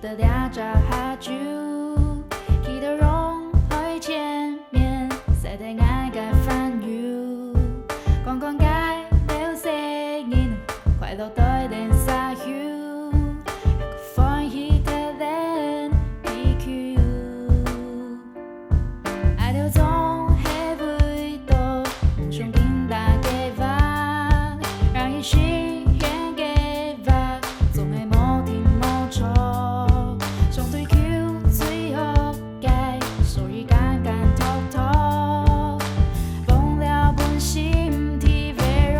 得俩只下酒，记得容海前面，晒得爱该烦忧，光光该流星人，快樂對den sa hju，個歡喜睇den PQ，愛到總係會到，衝勁大嘅話，讓一時間嘅話，總係冇停冇錯，衝對 Q 最後嘅，所以簡簡透透，忘了本心體微弱。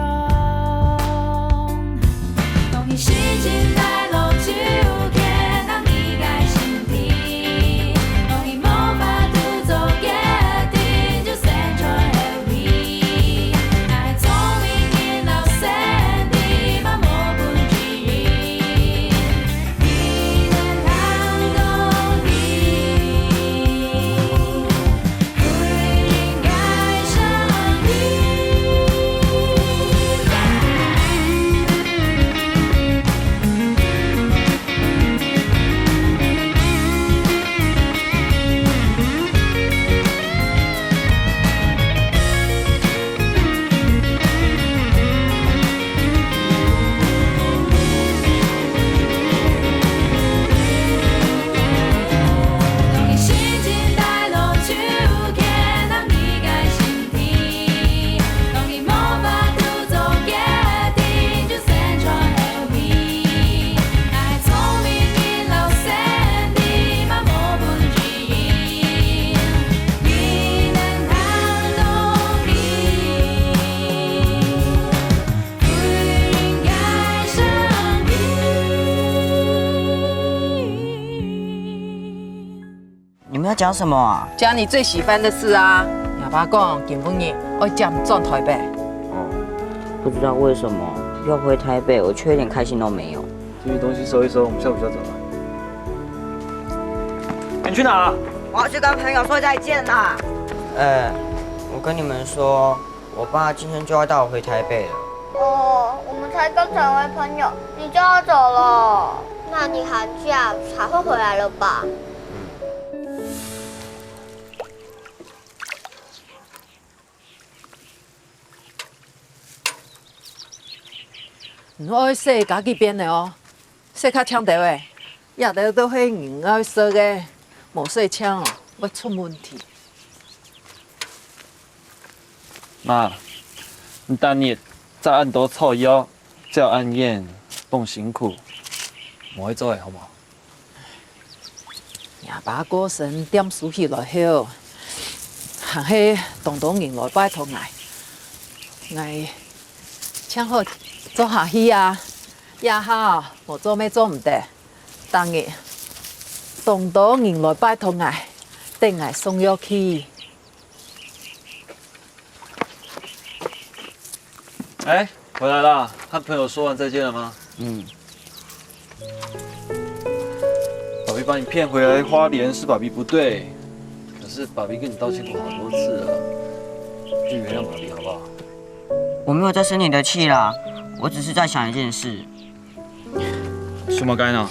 你心情帶落就看到你嘅身體，當你無法獨走決定就散場而已，愛聰明人老散地把我不記憶，你能看懂你，不應該想你。當你心情帶落就看到你嘅身體，當你無法獨走決定就散場而已，愛聰明人老散地把我不記憶，你能看懂你，不應該想你们要讲什么啊？讲你最喜欢的事啊。哑巴讲今晡日我讲转台北，不知道为什么要回台北，我却一点开心都没有。这些东西收一收，我们下午就要走了。你去哪？我要去跟朋友说再见啦。我跟你们说，我爸今天就要带我回台北了。哦，我们才刚成为朋友，你就要走了？那你寒假才会回来了吧？我要洗家己边的哦，洗较呛的诶，也得都迄硬要洗的，无洗呛哦，会出问题。妈，你当日在暗多臭腰，叫暗燕蹦辛苦，我会做的好不好？哑巴过身点输起来后，行迄东人来拜托爱请好做下去啊，也好无做咩做唔得，当日东人来拜托等送药去。哎，回来啦！和朋友说完再见了吗？爸比把你骗回来花莲是爸比不对，可是爸比跟你道歉过好多次了，就原谅爸比好不好？我没有在生你的气啦，我只是在想一件事。什么该呢？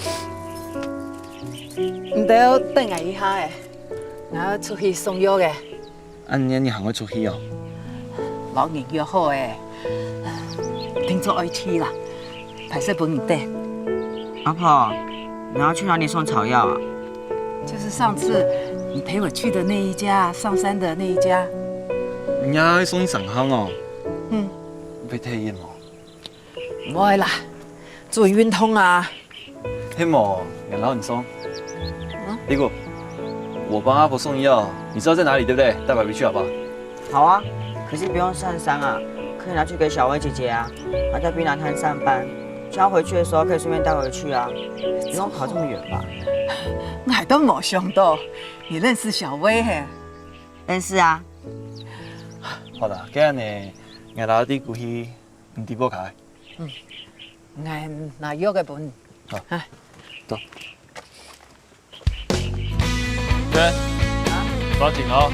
唔得等一下诶，我要出去送药嘅，暗年你还会出去哦？老人约好诶，听说爱去啦，排泄本唔得。阿婆，你要去哪里送草药啊？就是上次你陪我去的那一家，上山的那一家。人家会送你上香哦。嗯，被退烟哦。唔爱啦，做运通啊。黑某，两老你送。李谷，我帮阿婆送药，你知道在哪里对不对？带爸比去好不好？好啊，可是不用上山啊，可以拿去给小薇姐姐啊。她在槟榔摊上班，叫她回去的时候可以顺便带回去啊，不用跑这么远吧？我都冇想到你认识小薇嘿。认识啊。好啦，今日呢，我老弟过去你地波开。我拿药嘅本。好，啊，走。娟，抓紧哦！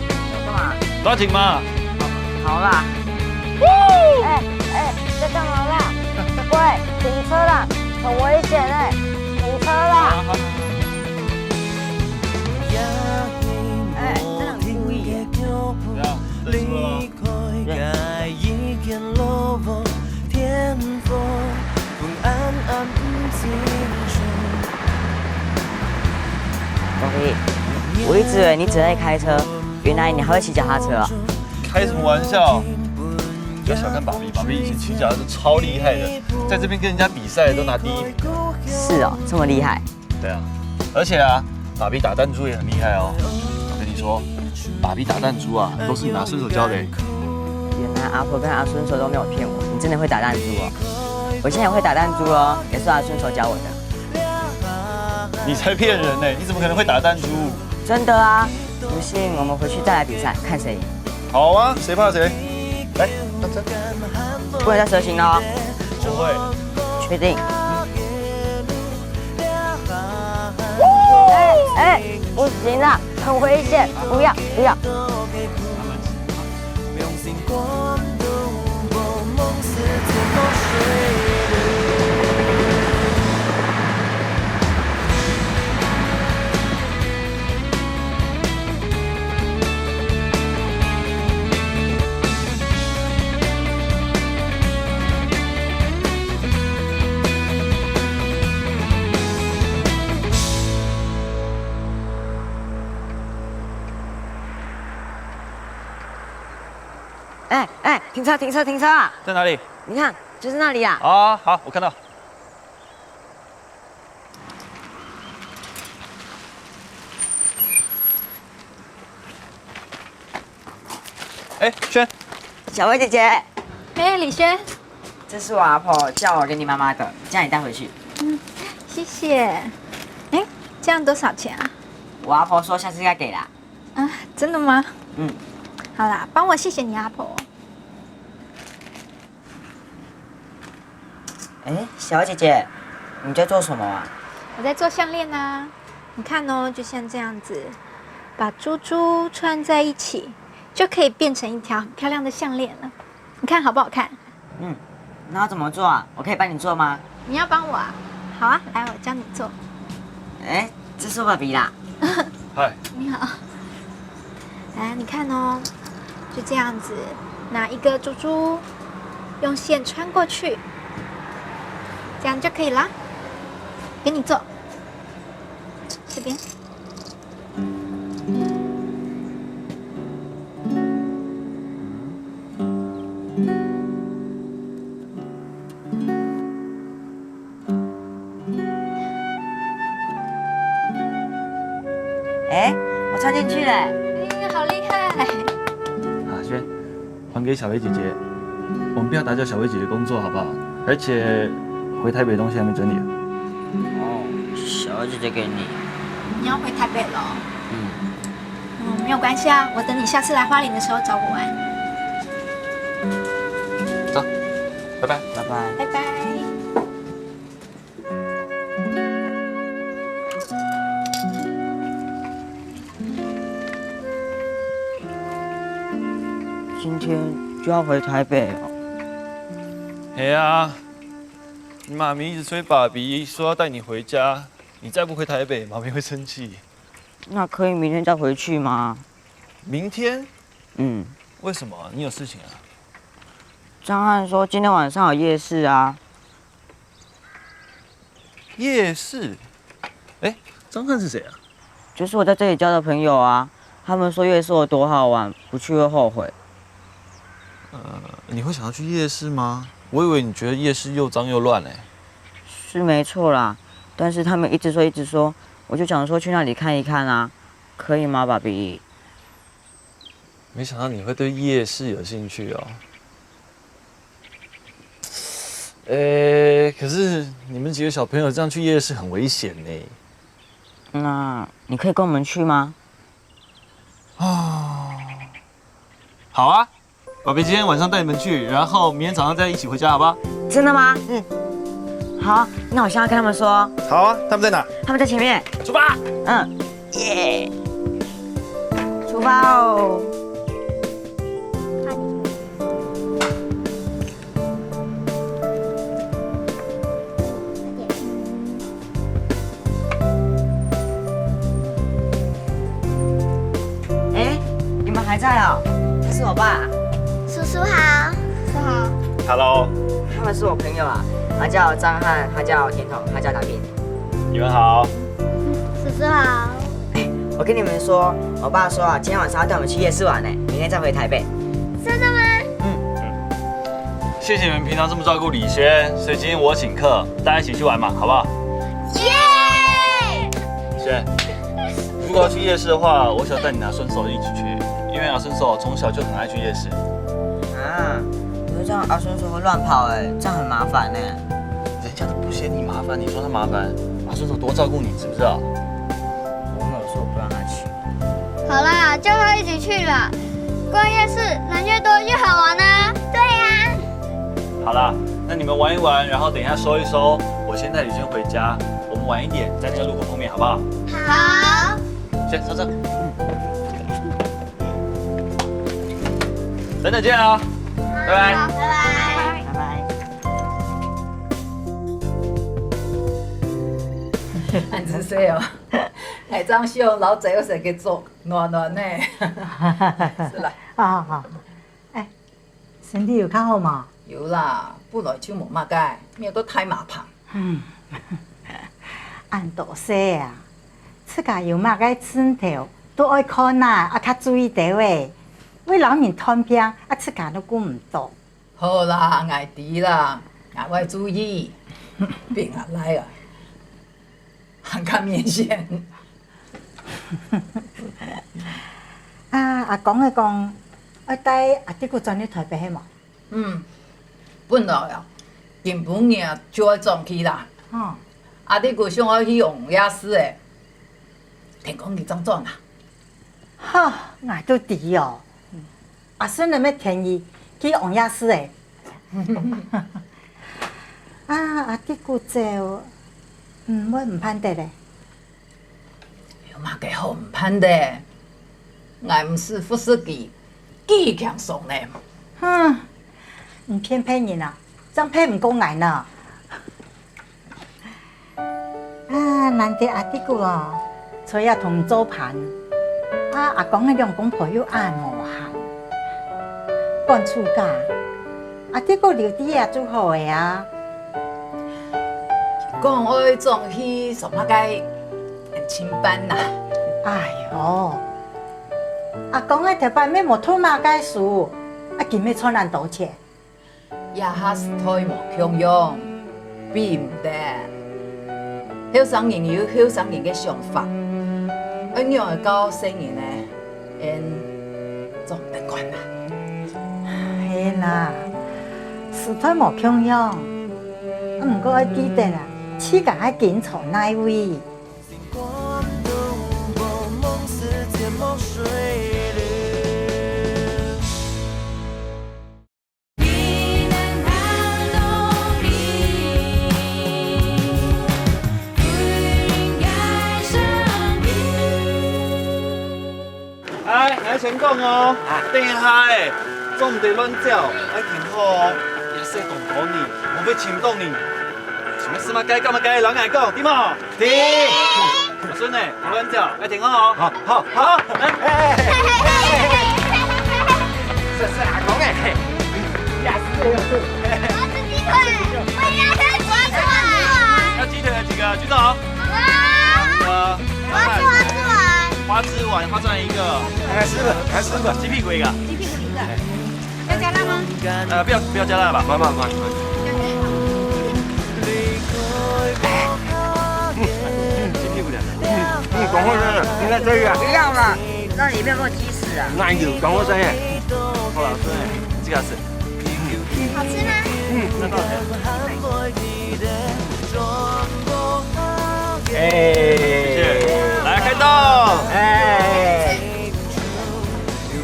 干嘛？抓紧嘛！好啦。在干嘛啦？喂，停车啦，很危险哎，停车啦！联络我，天风风暗暗不清楚。宝贝，我一直以为你只会开车，原来你还会骑脚踏车啊！开什么玩笑？不要小看爸比，爸比以前骑脚踏车超厉害的，在这边跟人家比赛都拿第1名。是哦，这么厉害。对啊，而且啊，爸比打弹珠也很厉害哦。我跟你说，爸比打弹珠啊，都是你拿顺手教的。原来阿婆跟阿孙手都没有骗我，你真的会打弹珠哦！我现在也会打弹珠哦，也是阿孙手教我的。你才骗人呢！你怎么可能会打弹珠？真的啊！不信我们回去再来比赛，看谁赢。好啊，谁怕谁？来，上车。不能再蛇形了哦。不会。确定？不行啊，很危险！不要不要！停车停车停车啊！在哪里？你看，就是那里啊！啊，好，我看到。哎，轩，小薇姐姐，哎，李轩，这是我阿婆叫我给你妈妈的，叫你带回去。谢谢。哎，这样多少钱啊？我阿婆说下次要给啦。啊，真的吗？嗯，好啦，帮我谢谢你阿婆。哎，小薇姐姐，你在做什么啊？我在做项链啊，你看哦，就像这样子，把珠珠串在一起，就可以变成一条很漂亮的项链了。你看好不好看？嗯，那要怎么做啊？我可以帮你做吗？你要帮我啊？好啊，来，我教你做。哎，这是我爸比啦。嗨，你好。来，你看哦，就这样子，拿一个珠珠，用线穿过去，这样就可以啦。给你做，这边。哎，我穿进去了。好厉害！啊，轩，还给小薇姐姐。我们不要打搅小薇姐姐工作，好不好？而且回台北的东西还没整理。哦，小薇姐姐给你。你要回台北了？没有关系啊，我等你下次来花莲的时候找我玩。走，拜拜。拜拜。拜拜。今天就要回台北哦。哎呀，你妈咪一直催爸比说要带你回家，你再不回台北，妈咪会生气。那可以明天再回去吗？明天？嗯。为什么？你有事情啊？张翰说今天晚上有夜市啊。夜市？哎，张翰是谁啊？就是我在这里交的朋友啊。他们说夜市有多好玩，不去会后悔。你会想要去夜市吗？我以为你觉得夜市又脏又乱嘞。是没错啦，但是他们一直说，我就想说去那里看一看啊，可以吗，爸比？没想到你会对夜市有兴趣哦。可是你们几个小朋友这样去夜市很危险呢。那你可以跟我们去吗？好啊，宝贝今天晚上带你们去，然后明天早上再一起回家，好不好？真的吗？嗯。好，那我现在跟他们说。好啊，他们在哪？他们在前面。出发。嗯，耶！出发哦。哎，你们还在哦？这是我爸。叔叔好，叔好。Hello，他们是我朋友啊，他叫张翰，他叫田彤，他叫达斌。你们好。叔叔好。我跟你们说，我爸说啊，今天晚上要带我们去夜市玩呢，明天再回台北。真的吗？谢谢你们平常这么照顾李轩，所以今天我请客，大家一起去玩嘛，好不好？耶！轩，如果要去夜市的话，我想带你拿顺手一起去，因为阿顺手从小就很爱去夜市。啊，可是这样阿顺说会乱跑哎，这样很麻烦呢。人家都不嫌你麻烦，你说他麻烦？阿顺手多照顾你，知不知道？我没有说不让他去。好啦，叫他一起去啦。逛夜市人越多越好玩啊。对呀。好啦，那你们玩一玩，然后等一下收一收，我先带李轩回家，我们晚一点在那个路口碰面，好不好？好。先上车。等等见啊，拜拜。拜拜。拜拜。俺子说哦，下张相老仔有时去做暖暖呢。是啦，啊，哎，身体有较好嘛？有啦，本来就无嘛解，免搁太麻烦。按大细啊，出家有嘛解身体都爱看呐，较注意地位。为老人摊平，出家都顾唔到。好啦，爱知啦，俺会注意，病啊来啊，很较明显。阿公的讲，要带阿弟个转去台北嘛？本来啊，根本嘢就要转去啦。阿弟个想要去王夜市的，听讲你怎转啦？哈，俺都知哦。阿孙有咩建议去王夜市的？阿弟个走，我唔盼得咧。有嘛个好唔盼的？俺唔是不是记技强爽呢？唔骗人啊，真骗唔过眼呢。难得阿弟个哦，所以同做盘。阿公嘅两公婆又按无限，管厝家，阿弟个留啲啊做好嘅啊。讲爱转去什么个青班呐？哎呦，阿公嘅头摆咩无拖马介事，今日错难道歉？也哈是太无强用，比唔得。后生人有后生人嘅想法，一样会到新人呢，做唔得惯啦。系啦，是太无强用，唔过爱记得啦，自家爱坚持那位。光都无梦似天梦水流。你能看懂你，不应该生病。爱成功哦，等一下诶，总唔得乱叫，爱挺好哦，也是懂好你，我会请动你。什么事嘛该干嘛该，人爱讲，对吗？对。阿孙呢，不乱叫，爱挺好哦。好，来。这是阿公哎，呀是。我吃鸡腿，我要吃鸡腿。要鸡腿的几个举手？我吃完。花枝丸，花枝丸一个，还四个，鸡屁股一个。要加辣吗？不要加辣吧，慢。鸡屁股两个。讲好声，应该这个。不要了，那里面有没有鸡屎啊？那有讲好声耶。好了，孙哎，这个是。好吃吗？那多少钱？哎，谢谢。来开动。哎，轩，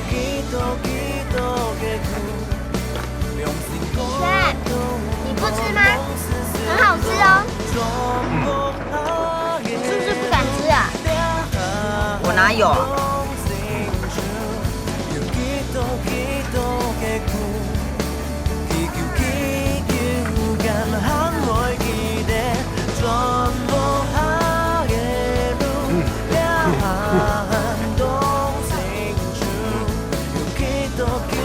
你不吃吗？很好吃哦。你是不是不敢吃啊？我哪有啊？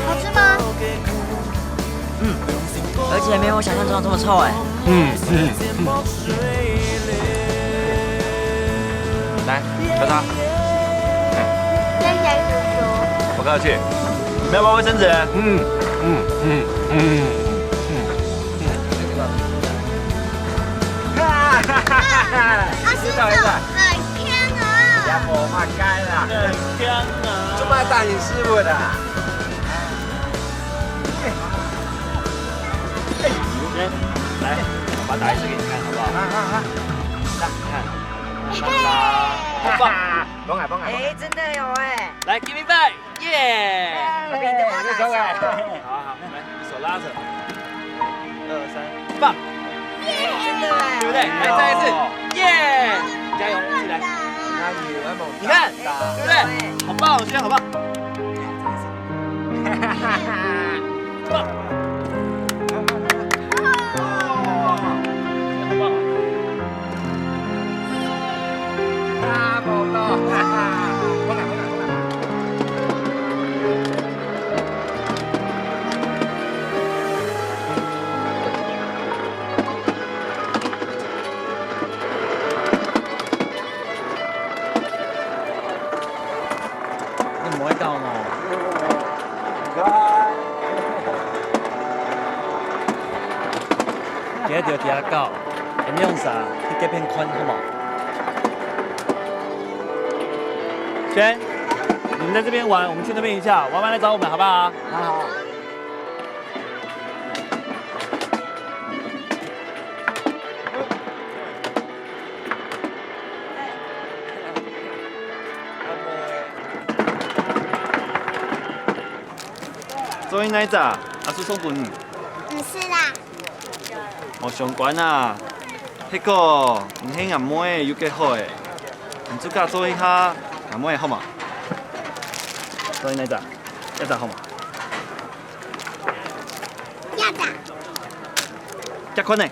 好吃吗？且没有我想象中的这么臭哎。来，交叉。谢谢叔叔。不客气。你们要不要卫生纸？阿叔手很香啊！呀，我嘛该啦，很香啊！这么大你师傅的。来，我把它打一次给你看，好不好？来，看，棒，帮我。哎，真的有哎。来 ，give me back， 耶！比你的我大小哎。好，来，你手拉着，2、3，棒！真的哎。对不对？来，再一次，耶！加油，一起来！你看，对不对？好棒，轩，好棒！棒！差不多，帮我。你唔可以教我。今日就第一教，你用啥？去这片宽好冇？轩，你们在这边玩，我们去那边一下，玩完来找我们，好不好？好。做因哪只？阿叔送给你。不是啦，我上悬啊！迄个年轻阿妹又几好诶，唔做甲做一下阿妹好嘛？做因哪只？一只好嘛？要的。结婚呢？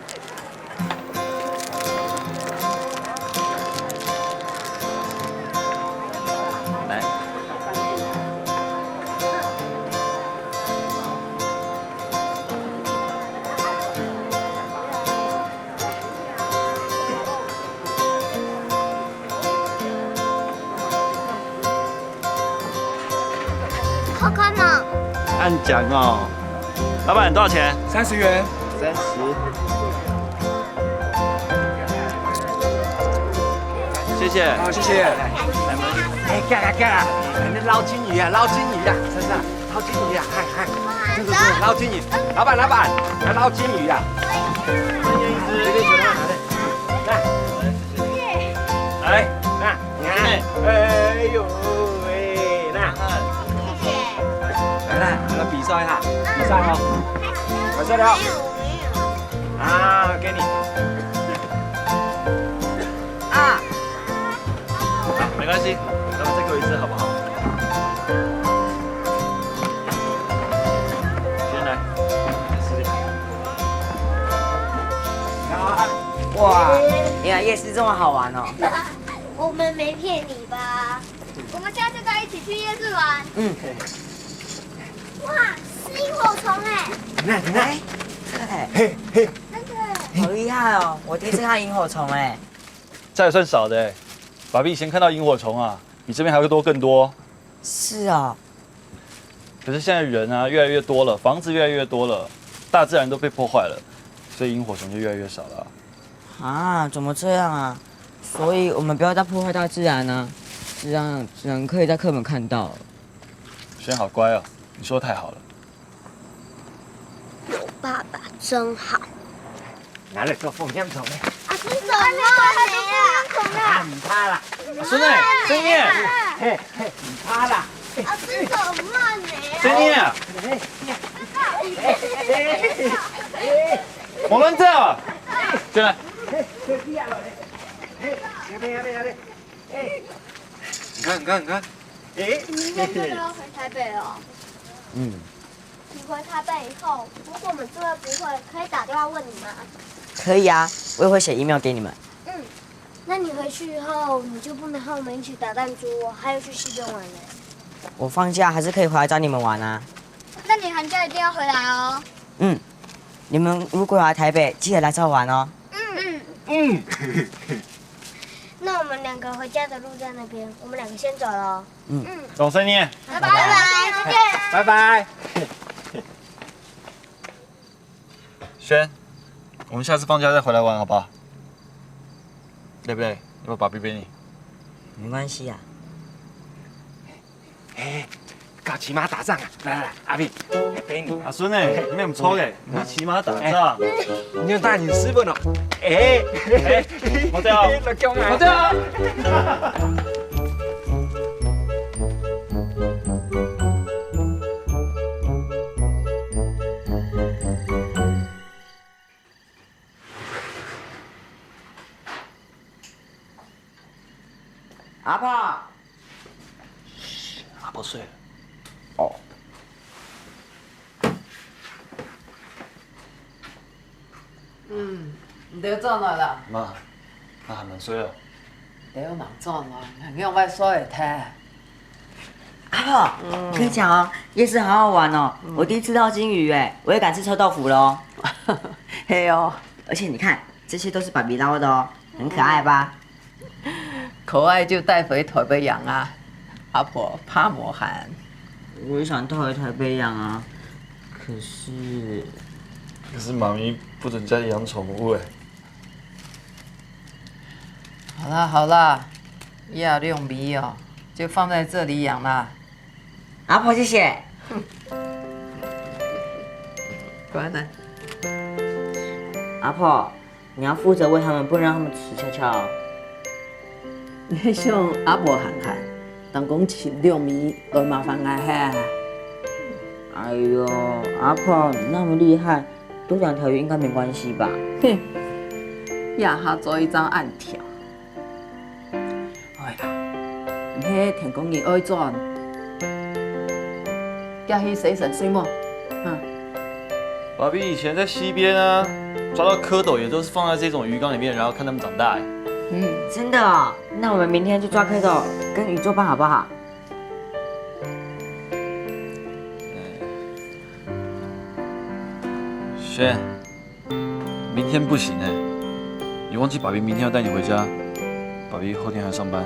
来。好看呢。按奖哦。老板多少钱30元。 30。谢谢。好，谢谢。哎，干啦！你捞金鱼啊，捞金鱼啊，真的捞金鱼啊，嗨，这是捞金鱼。老板，来捞金鱼啊。来，你看，哎呦喂，那，来，我们比赛一下，比赛哦，快射了，啊，给你，啊，好，没关系，咱们再给我一次好不好？先来，试试看。哇，原来夜市这么好玩哦。我们没骗你吧？我们下次再一起去夜市玩。嗯。哇，是萤火虫哎！你看，对，真的。好厉害哦！我第一次看萤火虫哎。这还算少的哎，爸比以前看到萤火虫啊，比这边还会多更多。是哦。可是现在人啊越来越多了，房子越来越多了，大自然都被破坏了，所以萤火虫就越来越少了。啊，怎么这样啊？所以我们不要再破坏大自然啊，这样只能可以在课本看到。轩好乖哦，你说得太好了。有爸爸真好。拿了个凤香虫呢，啊，是什么？啊，唔怕啦，孙女，孙女，嘿，唔怕啦，啊，是什么呢？孙女，我们这，进来。你看，哎，你明天就要回台北了。嗯，你回台北以后，如果我们作业不会，可以打电话问你吗？可以啊，我也会写 email 给你们。嗯，那你回去以后，你就不能和我们一起打弹珠，还有去西边玩了。我放假还是可以回来找你们玩啊。那你寒假一定要回来哦。嗯，你们如果来台北，记得来找我玩哦。那我们2个回家的路在那边，我们2个先走了。懂声音。拜拜，再见。拜拜。轩，我们下次放假再回来玩好不好？累不累？要不要爸比背你？没关系啊。搞骑马打仗啊！来，阿斌，背你。阿孙哎，你唔错嘅，你骑马打仗。你要带你师傅呢？好掉，好掉。阿婆，阿婆睡了。哦，唔得转来啦，妈，他还能睡了。得有人转来，让我耍会听。阿婆，跟你讲哦，夜市好好玩哦。我第一次捞金鱼哎，我也敢吃臭豆腐喽。嘿哦，而且你看，这些都是爸比捞的哦，很可爱吧？可爱就带回台北养啊，阿婆怕磨寒。我也想带回台北养啊，可是妈咪不准家里养宠物哎。好啦好啦，要用米哦，就放在这里养啦。阿婆谢谢。乖呢。阿婆，你要负责喂他们，不能让他们吃悄悄哦。你像阿婆喊喊，人讲饲6米来麻烦俺哈。哎呦，阿婆你那么厉害，多2条鱼应该没关系吧？哼，呀哈做一张暗条。哎呀，你迄田公园爱转，要去洗神水么？爸比以前在溪边啊，抓到蝌蚪也都是放在这种鱼缸里面，然后看它们长大哎。真的哦，那我们明天去抓蝌蚪，跟鱼作伴好不好？轩，明天不行哎，你忘记爸比明天要带你回家，爸比后天还上班。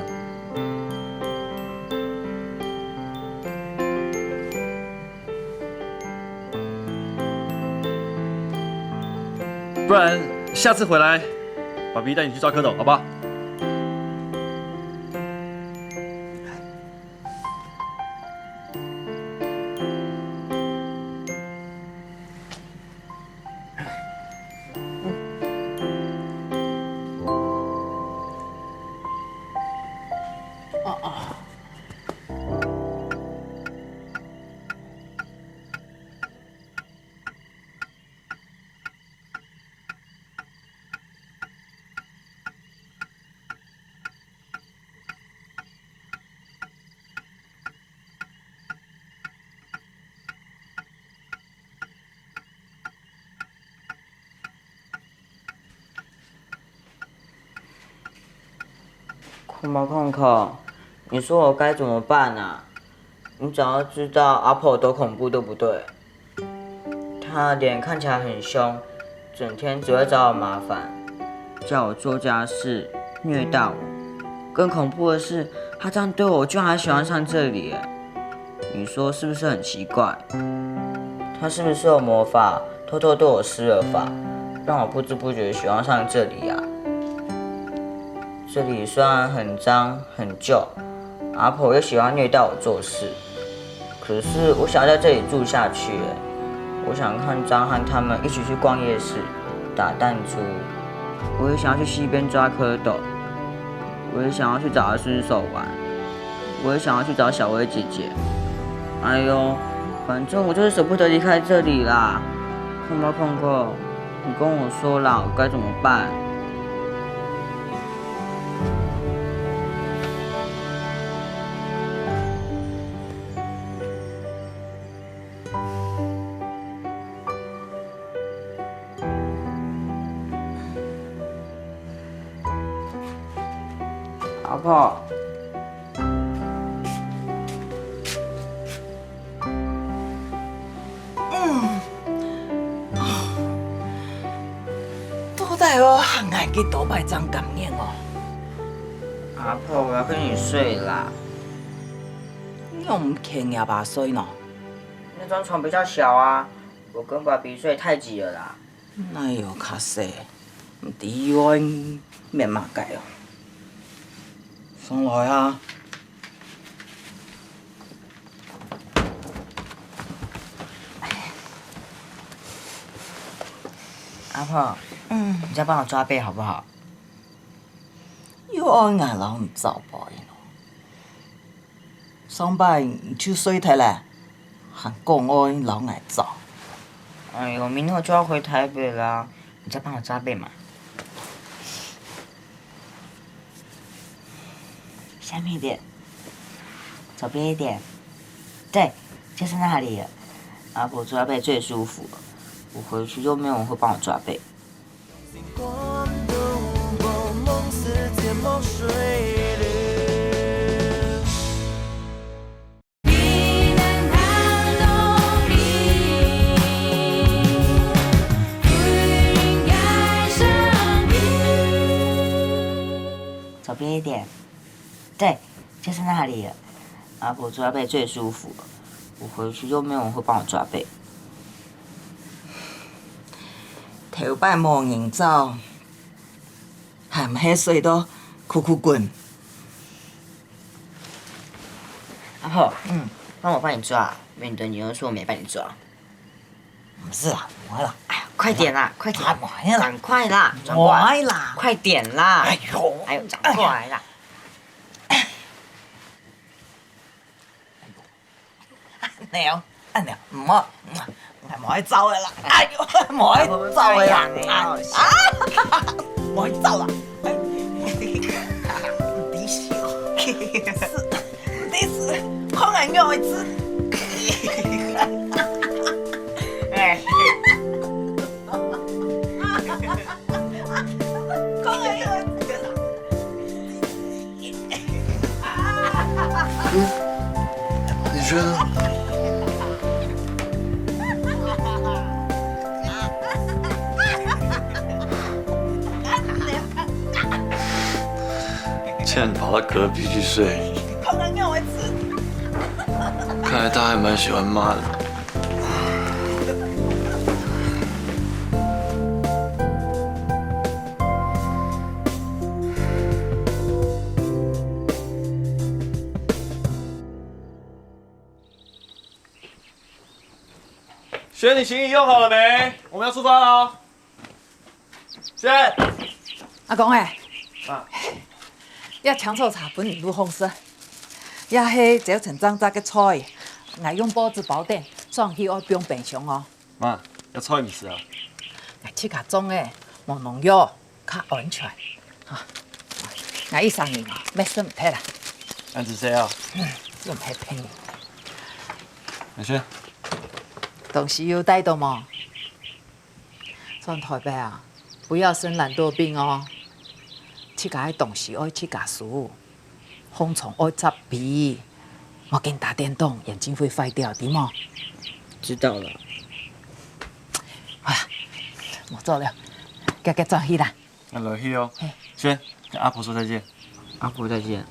不然下次回来，爸比带你去抓蝌蚪，好不好？控控，你说我该怎么办啊？你只要知道阿婆多恐怖，对不对？她脸看起来很凶，整天只会找我麻烦，叫我做家事，虐待我。更恐怖的是，她这样对我，居然还喜欢上这里耶！你说是不是很奇怪？她是不是有魔法，偷偷对我施了法，让我不知不觉喜欢上这里呀？这里虽然很脏很旧，阿婆又喜欢虐待我做事，可是我想要在这里住下去。我想看张翰他们一起去逛夜市、打弹珠，我也想要去溪边抓蝌蚪，我也想要去找阿叔手玩，我也想要去找小薇姐姐。哎呦，反正我就是舍不得离开这里啦。控控，你跟我说啦，我该怎么办？阿婆，去多摆张感念哦。阿婆，我要跟你睡啦。你又唔轻也把睡喏？那张床比较小啊，我跟爸比睡太挤了啦。哎呦，卡细，唔知我面嘛改哦。上来啊！阿婆，你再帮我抓背好不好？又爱硬老唔走吧咯。上摆手水脱咧，还讲爱老爱走。哎呦，明天我就要回台北啦，你再帮我抓背嘛。下面一点，左边一点，对，就是那里了。阿婆抓背最舒服了，我回去就没有人会帮我抓背。广东我梦似天梦水流。你能看懂你，不应该生病。左边一点，对，就是那里了。阿婆抓背最舒服了，我回去就没有人会帮我抓背。头摆无人走，含迄水都哭哭滚。阿婆，帮我帮你抓，免得你又说我没帮你抓。唔是啦，唔爱啦，哎呀，快点啦，快点，唔爱啦，赶快啦，转唔过来，爱啦。快点啦！哎呦，还有转过来啦！你哦，你唔好，唔可以走嘅啦。哎呦，唔可以走嘅啦，唔可以走啦。你笑，你是好爱我一次。哎，你觉得？倩跑到隔壁去睡，看来他还蛮喜欢妈的。轩，你行李用好了没？我们要出发了。轩，阿公诶，啊，要抢错茶本如风色，也迄早晨早早去采，爱用报纸包点，装去我不用平常哦。妈，要超米食啊！爱吃较种诶，无农药，较安全。哈，爱伊3年哦，咩事唔摕啦，安子谁啊？用歹骗你。美轩，东西有带到吗？上台北啊，不要生懒惰病哦。去家东西爱去家书，风虫爱插鼻，莫跟打电动，眼睛会坏掉，对吗？知道了。好啦，莫做了，赶快转去啦。那落去哦。轩，跟阿婆说再见。阿婆再见。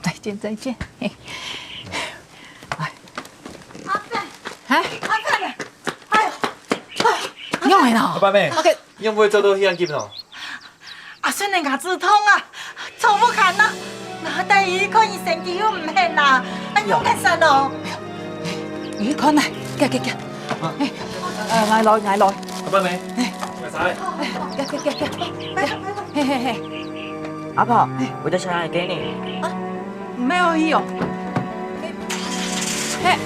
再见，再见。嘿，来，阿伯，哎，阿伯咧，哎呦，用的呢。爸妹， OK，你有不会做到迄样紧哦？阿孙的牙齿痛啊，抽不开呐，那带伊看医生机又唔现啦，阿勇干啥咯？你看来，赶紧赶，哎，来来，爸妹，买啥嘞？赶，嘿嘿嘿，阿婆，我的小孩给你。没有意哦。嘿。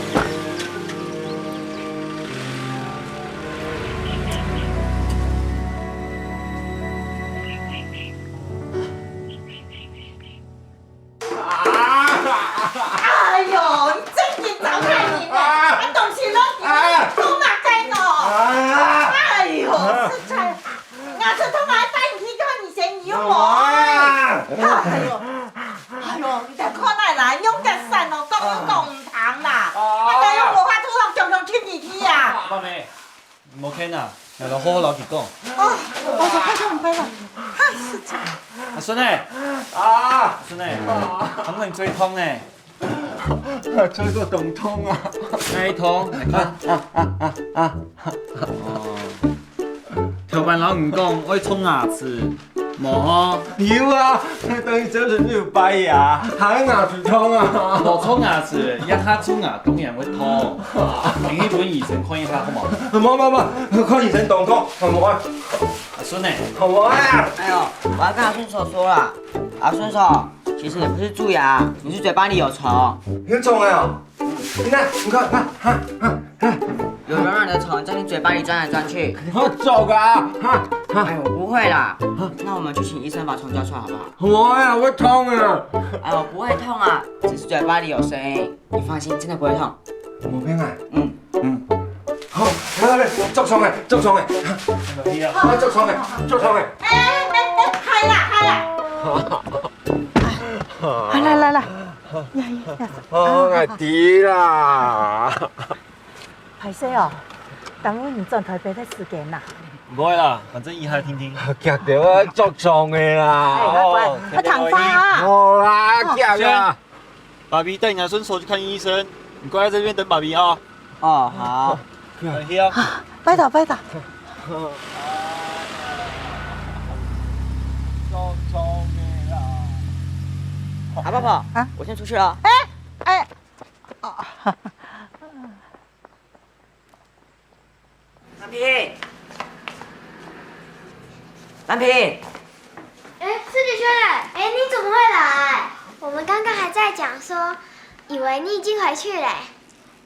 哎呦，你真紧张啊你！啊，东西都都拿开了。哎呦，实在，牙齿痛还带你去看医生，你又冇哎呦，哎呦，你就看来啦，勇敢散哦，讲又讲唔通啦，我再用无法度让强强亲你去啊。爸妹，唔好听啊，要好好老实讲。哦，我快点，快点，啊，实孙哎，孙哎，疼得你最痛哎，吹过懂痛啊！哪一痛？来看。跳板老唔讲，我要冲牙齿，无吼。有啊，等于这阵有白牙，还牙齿痛啊！无冲牙齿，一下冲牙当然会痛。你去揾醫生看一下好冇？冇，看醫生痛痛，好唔好啊？阿孙哎，好唔好啊？哎呦，我要跟阿顺手说了，阿顺手，其实你不是蛀牙，你是嘴巴里有虫，有虫啊！你看，有软软的虫在你嘴巴里钻来钻去。好走啊！哎，我不会啦，那我们去请医生把虫抓出来好不好？我呀，会痛啊！哎，我不会痛啊，只是嘴巴里有声音，你放心，真的不会痛。冇病啊？嗯。好，嚟捉蟲嚟，捉蟲嚟，捉蟲嚟。係啦，我啲啦。係些哦，等我唔進台北的時間啦。唔會啦，反正醫下聽聽。夾到啊，捉蟲嘅啦。我糖花啊！好啦，夾啊！爸比帶你阿孫手去看醫生，你乖在這邊等爸比啊。哦，好。去啊。拜託。捉蟲嘅啦。阿泡泡，我先出去了。蓝萍，哎，师姐学姐，哎，你怎么会来？我们刚刚还在讲说，以为你已经回去嘞。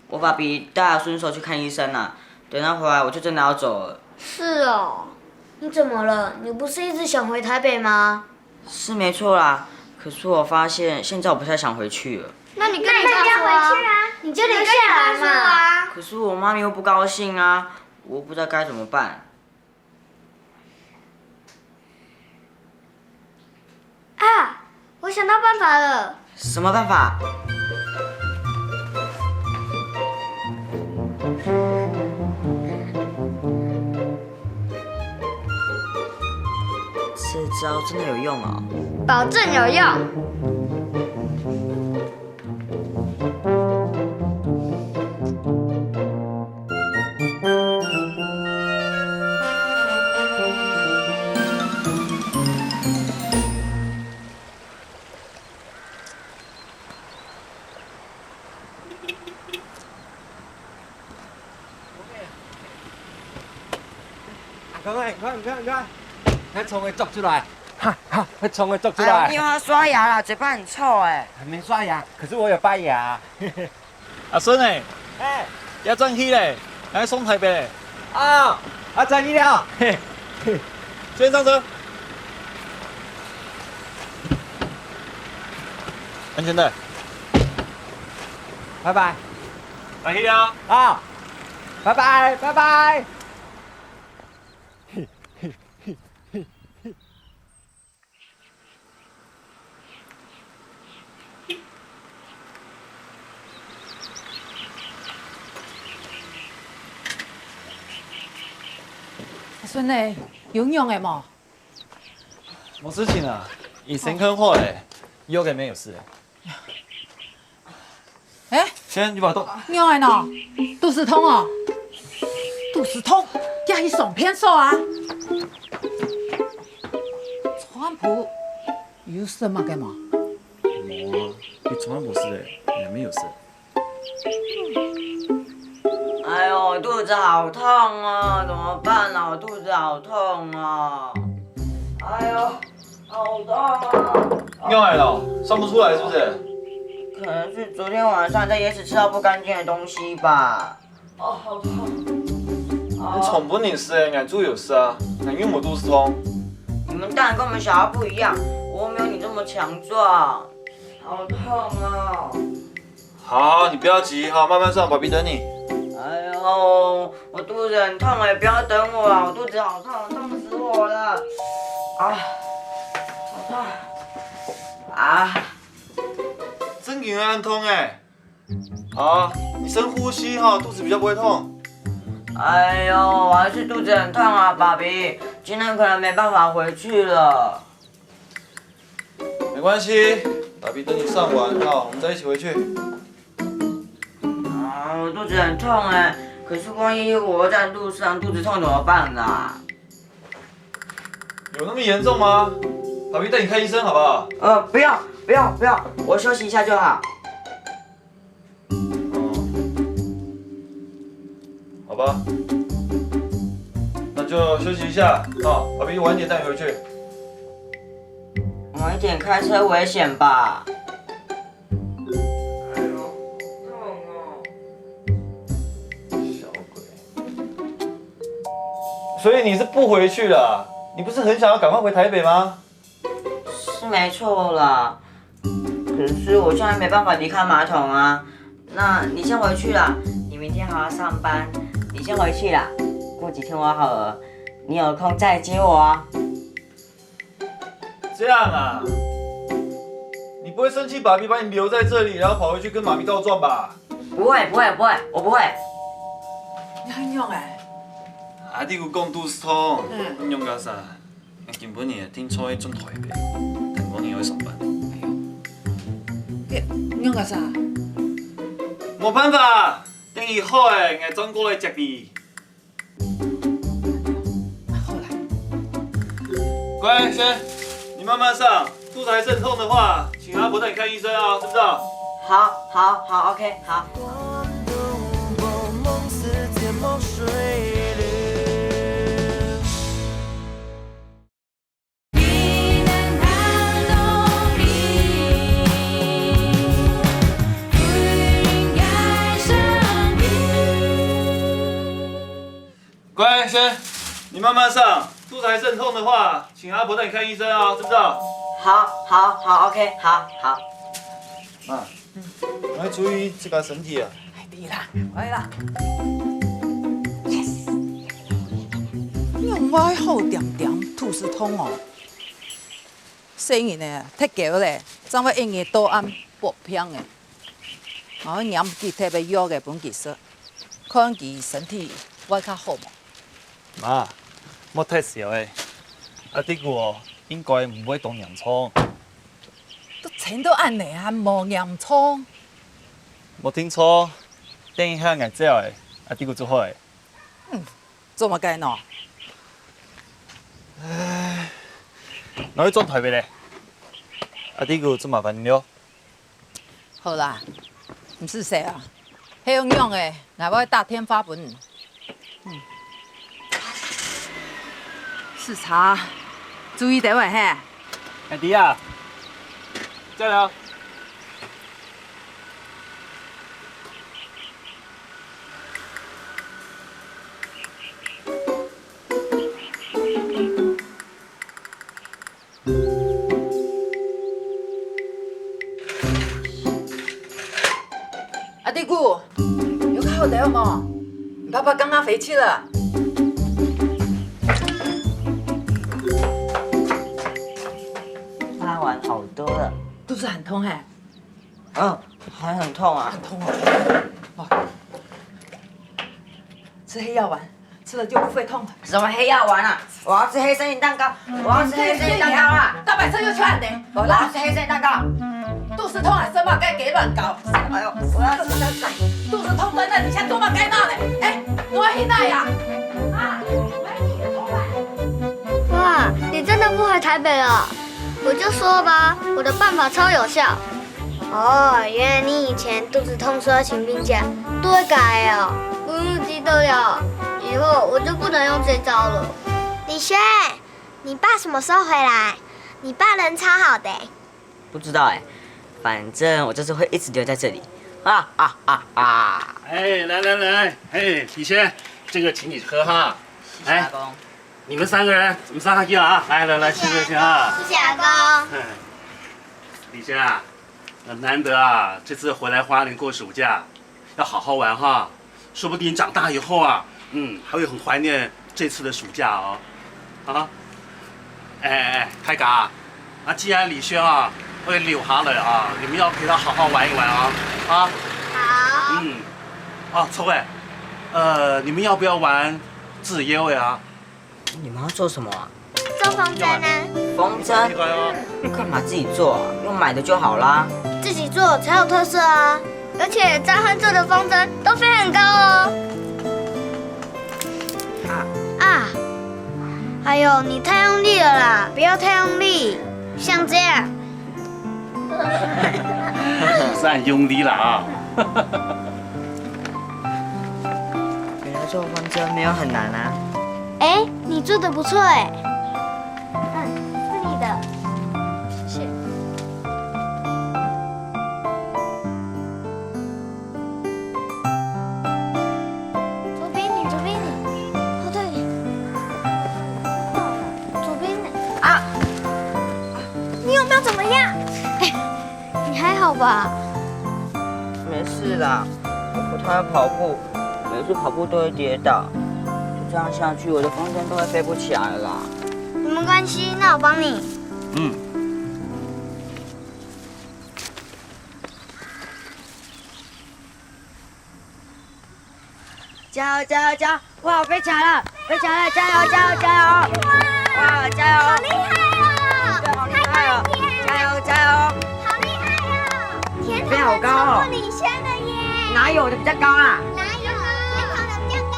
我爸比带阿顺手去看医生了，等他回来我就真的要走了。是哦，你怎么了？你不是一直想回台北吗？是没错啦，可是我发现现在我不太想回去了。那你跟你爸说啊，你就留下来嘛。可是我妈咪又不高兴啊，我不知道该怎么办。啊，我想到办法了。什么办法？这招真的有用哦！保证有用。快！把蟲給捉出來！把蟲給捉出哎呦，來你！又要刷牙啦，嘴巴很臭哎！還沒刷牙，可是我有拜牙。阿孫哎，哎，要轉去嘞，來送台北嘞。啊，轉去了。先上車。安全帶。拜拜。來去啊！啊，拜拜。孙嘞，有用的冇？沒事情啊，醫生看好嘞，以後肯定有事嘞。哎，先，你把動。用的喏，肚子痛哦，肚子痛，要去送片手啊。川普有什么嘅嘛？沒啊，你從來沒事嘞，你沒有事。哎呦，我肚子好痛啊，怎么办啊？我肚子好痛啊！哎呦，好痛啊！尿來了，上不出來是不是？可能是昨天晚上在夜市吃到不乾淨的東西吧。哦，好痛！你寵不你事哎，俺豬有事啊，俺岳母肚子痛。你們當然跟我們小孩不一樣，我又沒有你這麼強壯。好痛啊！好，你不要急，好，慢慢上，爸比等你。哎呦，我肚子很痛哎，不要等我了，我肚子好痛，痛死我了！啊，好痛！啊，真给人很痛哎。好，你深呼吸哈，肚子比較不會痛。哎呦，我還是肚子很痛啊，爸比，今天可能沒辦法回去了。没关系，爸比等你上完，好，我们再一起回去。啊，我肚子很痛哎，可是万一我在路上肚子痛怎么办啦？有那么严重吗？爸比带你看医生好不好？不要，我休息一下就好。好吧，那就休息一下。好，爸比晚点带你回去。晚一点开车危险吧？哎呦，痛哦！小鬼。所以你是不回去了？你不是很想要赶快回台北吗？是没错啦，可是我现在没办法离开马桶啊。那你先回去啦，你明天还要上班，你先回去啦。过几天我好了，你有空再接我啊。这样啊？你不会生气爸比把你留在这里，然后跑回去跟妈咪告状吧？不会，我不会。你很勇哎。啊，你有讲肚子痛，你用到啥？根本你听错迄种台北，但我你要上班。你用到啥？没办法，等以后诶，我转过来接你。好啦。乖，轩，你慢慢上。肚子还是很痛的话，请阿婆带你看医生啊，知不知道？好 ，OK， 好。你能看懂你，不应该生病。乖，轩，你慢慢上。肚子还是很痛的话，请阿婆带你看医生啊，知不知道？好 ，OK， 好。妈，要注意这个身体啊。哎，对啦，来啦。Yes。用我好点吐司通哦。生意呢，太高咧，怎么应该多按薄片的？我念记特别药的本技术，看佢身体会较好嘛。妈，莫太小诶，阿弟我应该唔会动洋葱。都錢都按嚟啊，無嚴倉。冇聽錯，等一下硬走诶，阿弟個做好诶。做乜計喏？唉，我去轉台北咧，阿弟個做麻煩你咯。好啦，唔是誰啊？迄樣樣嘅，我大天發本。視察，注意地位嘿。阿弟啊！加油！阿弟姑，有看好得冇？爸爸剛剛回去了。拉完好多了。肚子很痛嘿。还很痛啊。很痛哦。吃黑药丸，吃了就不会痛了。什么黑药丸啊？我要吃黑森林蛋糕，我要吃黑森林蛋糕啦！大摆车又去按的，我要吃黑森林蛋糕。肚子痛还生嘛该给乱搞。哎呦，我要吃肚子痛蹲在底下做嘛该闹的。哎，我现在呀，啊，哇，你真的不回台北了？我就说吧，我的办法超有效。哦，原来你以前肚子痛说要请病假，都会改哦。记得了，以后我就不能用这招了。李轩，你爸什么时候回来？你爸人超好的。不知道哎，反正我就是会一直留在这里。哎，来，哎，李轩，这个请你喝哈。哎，你们3个人怎么上下去了啊？来，请啊。谢谢阿公。李轩啊，难得啊，这次回来花莲过暑假，要好好玩哈。说不定长大以后啊，还会很怀念这次的暑假哦。啊，哎，太嘎啊！既然李轩啊会留下来啊，你们要陪他好好玩一玩啊。啊。好。臭味，你们要不要玩自由呀？你们要做什么啊？做风筝呢？风筝？干嘛自己做啊？用买的就好啦。自己做才有特色啊！而且张翰做的风筝都飞很高哦。啊！还有你太用力了啦，不要太用力，像这样。算用力了啊！原来做风筝没有很难啊。哎，你做的不错哎。是你的。是。左边一点，左边一点，后退一点。左边一点。啊！你有没有怎么样？你还好吧？没事啦，我不太会跑步，每次跑步都会跌倒，就这样下去，我的风筝都会飞不起来了啦。没关系，那我帮你。嗯。加油加油加油！哇，飞起来了，飞起来了！加油加油加油！哇，加油！好厉害哦！对，好厉害哦！加油加油！好厉害哦！天飞好高哦！我领先了耶！哪有的比较高啊？哪有？天堂的比较高。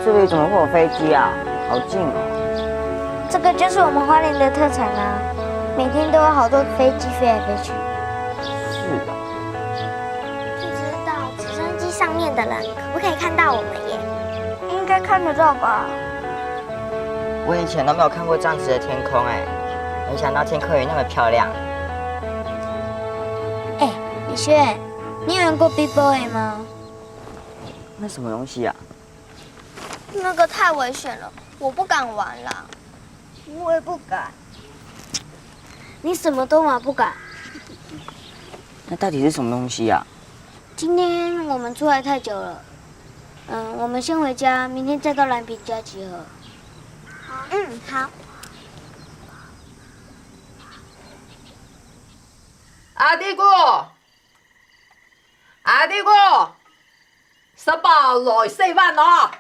这里怎么会有飞机啊？好近哦！这个就是我们花莲的特产啊，每天都有好多飞机飞来飞去。是的。不知道直升机上面的人可不可以看到我们耶？应该看得到吧？我以前都没有看过这样子的天空哎，没想到天空也那么漂亮。哎，李轩，你有玩过 Big Boy 吗？那什么东西啊？那个太危险了，我不敢玩啦。我也不敢。你什么都玩不敢？那到底是什么东西啊？今天我们出来太久了，我们先回家，明天再到蓝皮家集合。好。阿弟哥，阿弟哥，十八來4萬哦。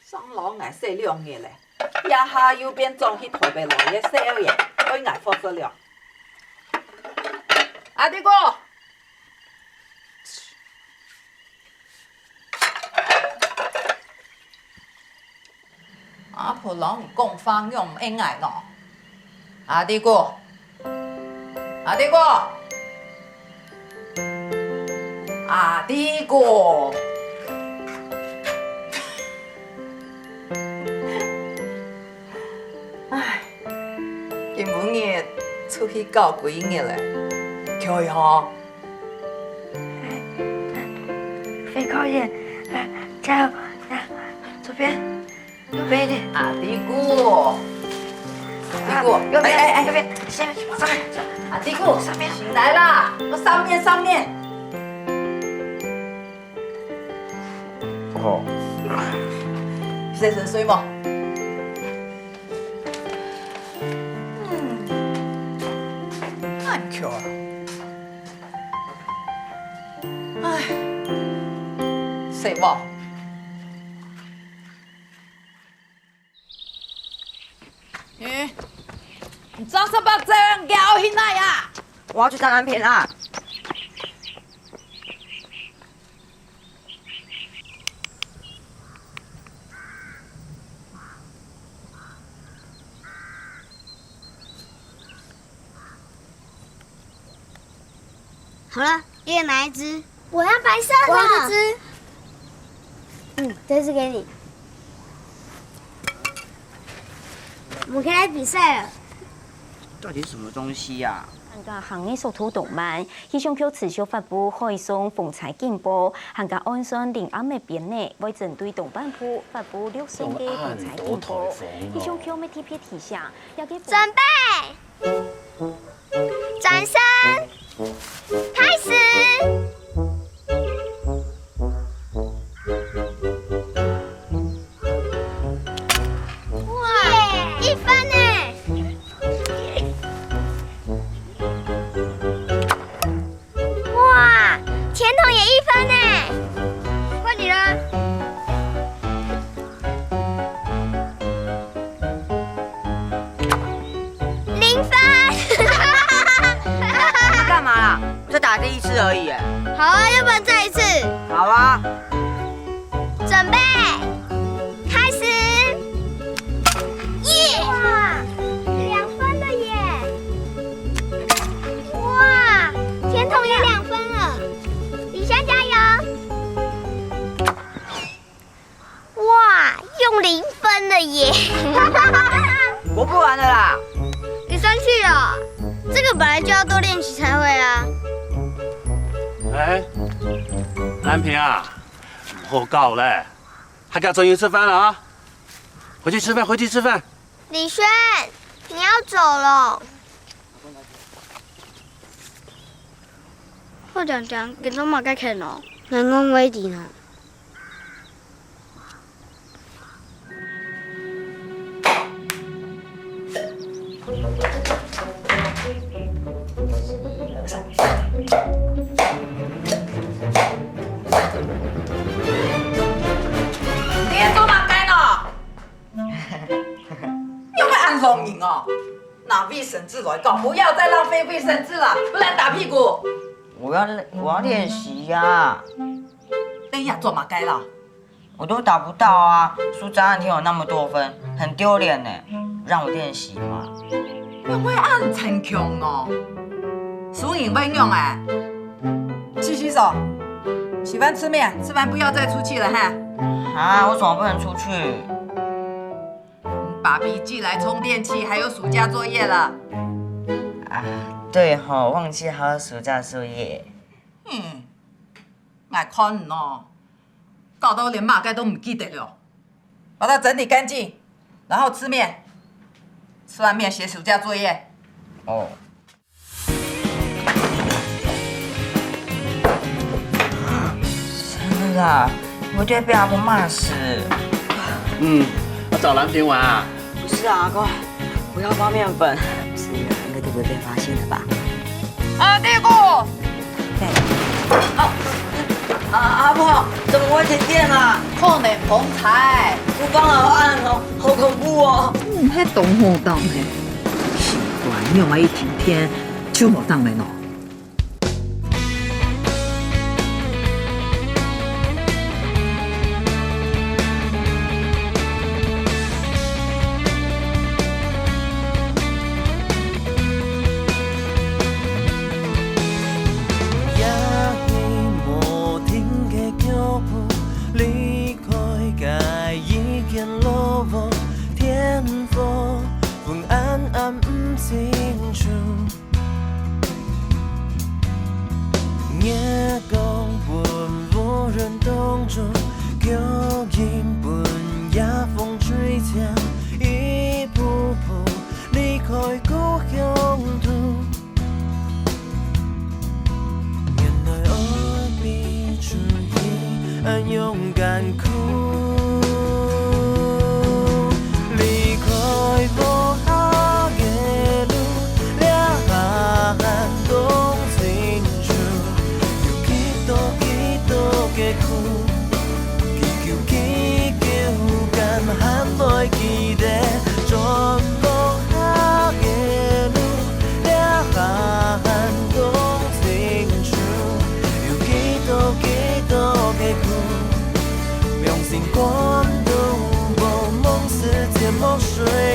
上樓捱4兩嘢咧，一下要變裝去台北來嘅少爺，對捱服咗了。阿弟哥，阿婆郎講翻用唔應捱喏。阿弟哥，阿弟哥，阿弟哥。唉，今本日出去搞幾日咧，去哈。飞高一点，加油！左边，右边一点。阿弟哥，阿弟哥，右边，右边，边，下面，上面。阿弟哥，上面醒来啦！我上面。哦。水冇？难瞧啊！唉，水冇？你装什么这样搞起来呀？我要去当蓝片啦！好了，爷爷哪一只？我要白色的。我要这只。这只给你。我们可以来比赛了。到底是什么东西呀？韩国行业属土动漫，气象局持续发布海上风采警报。韩国岸上临岸的边内，为针对动漫铺发布6声的风采警报。气象局媒体提醒，要给准备，掌声，开始。哇，1分呢！次而已。好啊，要不然再一次？好啊。准备，开始！耶！哇，2分了耶！哇，甜筒也2分了，李湘加油！哇，用0分了耶！我不玩了啦。你生气了？这个本来就要多练习才会啊。哎，南平啊，唔好搞嘞，还给终于吃饭了啊！回去吃饭，回去吃饭。李轩，你要走了。好丈丈，今朝嘛该看咯，人工危地呢。你做嘛干哦？有没有按容易哦？拿卫生纸来搞，不要再浪费卫生纸了，不然打屁股。我要练习呀。等一下做嘛该了？我都打不到啊！输张汉天有那么多分，很丢脸呢。让我练习嘛。因为按逞强哦，输赢不用哎。洗洗手，洗饭吃面，吃完不要再出去了哈。啊，为什么不能出去？把笔记来充电器，还有暑假作业了。啊，对吼，忘记还有暑假作业。爱看哦，搞到连马盖都不记得了。把它整理干净，然后吃面。吃完面写暑假作业。哦。真的啊，我就会被阿公骂死。要找蓝平玩啊？不是啊，阿公，不要放面粉。是啊，应该都不会被发现的吧？啊，弟姑。阿婆，怎么会停电啊？可能风柴。厨房好暗哦，好恐怖哦。那懂火当嘿。奇怪，你有没一停天就火当没喏？光都无梦似天梦水。